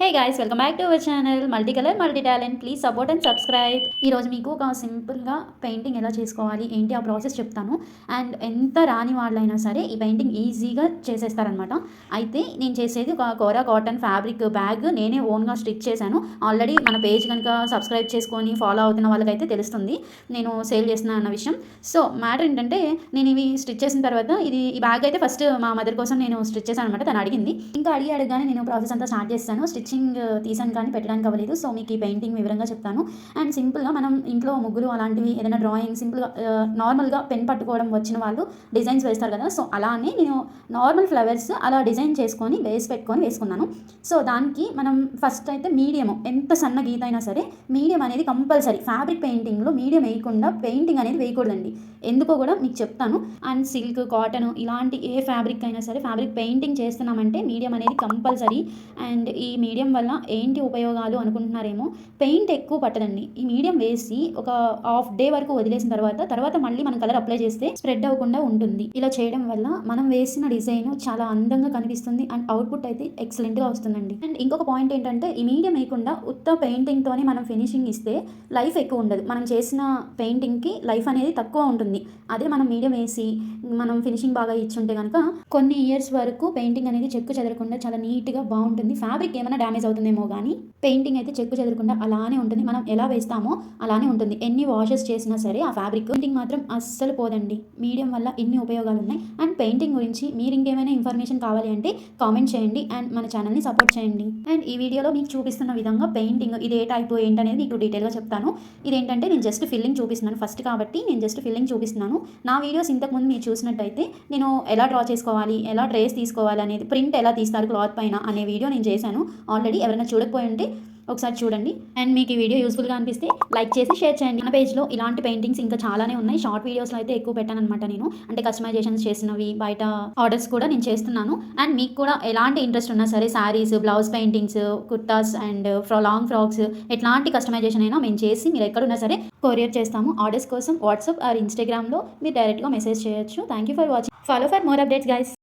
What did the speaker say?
Hey guys, welcome back to our channel multi colour multi talent. Please support and subscribe. ఈరోజు మీకు ఒక సింపుల్గా painting ఎలా చేసుకోవాలి ఏంటి ఆ ప్రాసెస్ చెప్తాను. అండ్ ఎంత రాని వాళ్ళైనా సరే ఈ పెయింటింగ్ ఈజీగా చేసేస్తారనమాట. అయితే నేను చేసేది ఒక కోరా కాటన్ ఫ్యాబ్రిక్ బ్యాగ్ నేనే ఓన్గా స్టిచ్ చేశాను. ఆల్రెడీ మన పేజ్ కనుక సబ్స్క్రైబ్ చేసుకొని ఫాలో అవుతున్న వాళ్ళకైతే తెలుస్తుంది నేను సేల్ చేస్తున్నాను అన్న విషయం. సో మ్యాటర్ ఏంటంటే, నేను ఇవి స్టిచ్ చేసిన తర్వాత ఈ బ్యాగ్ అయితే ఫస్ట్ మా మదర్ కోసం నేను స్టిచ్ చేశాను అనమాట. తను అడిగింది, ఇంకా అడగగానే నేను ప్రాసెస్ అంతా స్టార్ట్ చేస్తాను. స్టిచ్చింగ్ తీసాను కానీ పెట్టడానికి అవ్వలేదు. సో మీకు ఈ పెయింటింగ్ వివరంగా చెప్తాను. అండ్ సింపుల్గా మనం ఇంట్లో ముగ్గులు అలాంటివి ఏదైనా డ్రాయింగ్ సింపుల్గా నార్మల్గా పెన్ పట్టుకోవడం వచ్చిన వాళ్ళు డిజైన్స్ వేస్తారు కదా. సో అలానే నేను నార్మల్ ఫ్లవర్స్ అలా డిజైన్ చేసుకొని బేస్ పెట్టుకొని వేసుకున్నాను. సో దానికి మనం ఫస్ట్ అయితే మీడియం, ఎంత సన్న గీత అయినా సరే మీడియం అనేది కంపల్సరీ. ఫ్యాబ్రిక్ పెయింటింగ్లో మీడియం వేయకుండా పెయింటింగ్ అనేది వేయకూడదండి. ఎందుకో కూడా మీకు చెప్తాను. అండ్ సిల్క్, కాటన్ ఇలాంటి ఏ ఫ్యాబ్రిక్ అయినా సరే ఫ్యాబ్రిక్ పెయింటింగ్ చేస్తున్నామంటే మీడియం అనేది కంపల్సరీ. అండ్ ఈ మీడియం వల్ల ఏంటి ఉపయోగాలు అనుకుంటున్నారేమో, పెయింట్ ఎక్కువ పట్టదండి. ఈ మీడియం వేసి ఒక హాఫ్ డే వరకు వదిలేసిన తర్వాత మళ్ళీ మనం కలర్ అప్లై చేస్తే స్ప్రెడ్ అవ్వకుండా ఉంటుంది. ఇలా చేయడం వల్ల మనం వేసిన డిజైన్ చాలా అందంగా కనిపిస్తుంది అండ్ అవుట్పుట్ అయితే ఎక్సలెంట్గా వస్తుందండి. అండ్ ఇంకొక పాయింట్ ఏంటంటే, ఈ మీడియం వేయకుండా ఉత్త పెయింటింగ్తోనే మనం ఫినిషింగ్ ఇస్తే లైఫ్ ఎక్కువ ఉండదు. మనం చేసిన పెయింటింగ్కి లైఫ్ అనేది తక్కువ ఉంటుంది. అదే మనం మీడియం వేసి మనం ఫినిషింగ్ బాగా ఇచ్చుంటే కనుక కొన్ని ఇయర్స్ వరకు పెయింటింగ్ అనేది చెక్కు చెదరకుండా చాలా నీట్గా బాగుంటుంది. ఫ్యాబ్రిక్ ఏమైనా డ్యామేజ్ అవుతుందేమో కానీ పెయింటింగ్ అయితే చెక్కు చెదరకుండా అలానే ఉంటుంది. మనం ఎలా వేస్తామో అలానే ఉంటుంది. ఎన్ని వాషెస్ చేసినా సరే ఆ ఫ్యాబ్రిక్ పెయింటింగ్ మాత్రం అస్సలు పోదండి. మీడియం వల్ల ఇన్ని ఉపయోగాలు ఉన్నాయి. అండ్ పెయింటింగ్ గురించి మీరు ఇంకేమైనా ఇన్ఫర్మేషన్ కావాలి అంటే కామెంట్ చేయండి అండ్ మన ఛానల్ని సపోర్ట్ చేయండి. అండ్ ఈ వీడియోలో మీకు చూపిస్తున్న విధంగా పెయింటింగ్ ఇది ఏ టైప్ ఏంటనేది మీకు డీటెయిల్గా చెప్తాను. ఇదేంటంటే నేను జస్ట్ ఫిల్లింగ్ చూపిస్తున్నాను ఫస్ట్ కాబట్టి నేను జస్ట్ ఫిల్లింగ్ చూపిస్తున్నాను. నా వీడియోస్ ఇంతకుముందు మీరు చూసినట్టయితే నేను ఎలా డ్రా చేసుకోవాలి, ఎలా ట్రేస్ తీసుకోవాలి అనేది, ప్రింట్ ఎలా తీస్తారు క్లాత్ పైన అనే వీడియో నేను చేశాను ఆల్రెడీ. ఎవరైనా చూడకపోయి ఉంటే ఒకసారి చూడండి. అండ్ మీకు ఈ వీడియో యూస్ఫుల్గా అనిపిస్తే లైక్ చేసి షేర్ చేయండి. మన పేజ్లో ఇలాంటి పెయింటింగ్స్ ఇంకా చాలానే ఉన్నాయి. షార్ట్ వీడియోస్లో అయితే ఎక్కువ పెట్టాను అనమాట నేను. అంటే కస్టమైజేషన్స్ చేసినవి, బయట ఆర్డర్స్ కూడా నేను చేస్తున్నాను. అండ్ మీకు కూడా ఎలాంటి ఇంట్రెస్ట్ ఉన్నా సరే saris, blouse paintings, kurtas and long frocks ఎట్లాంటి కస్టమైజేషన్ అయినా మేము చేసి మీరు ఎక్కడున్నా సరే కొరియర్ చేస్తాము. ఆర్డర్స్ కోసం వాట్సాప్ ఆర్ ఇన్స్టాగ్రామ్లో మీరు డైరెక్ట్గా మెసేజ్ చేయొచ్చు. Thank you for watching. Follow for more updates guys.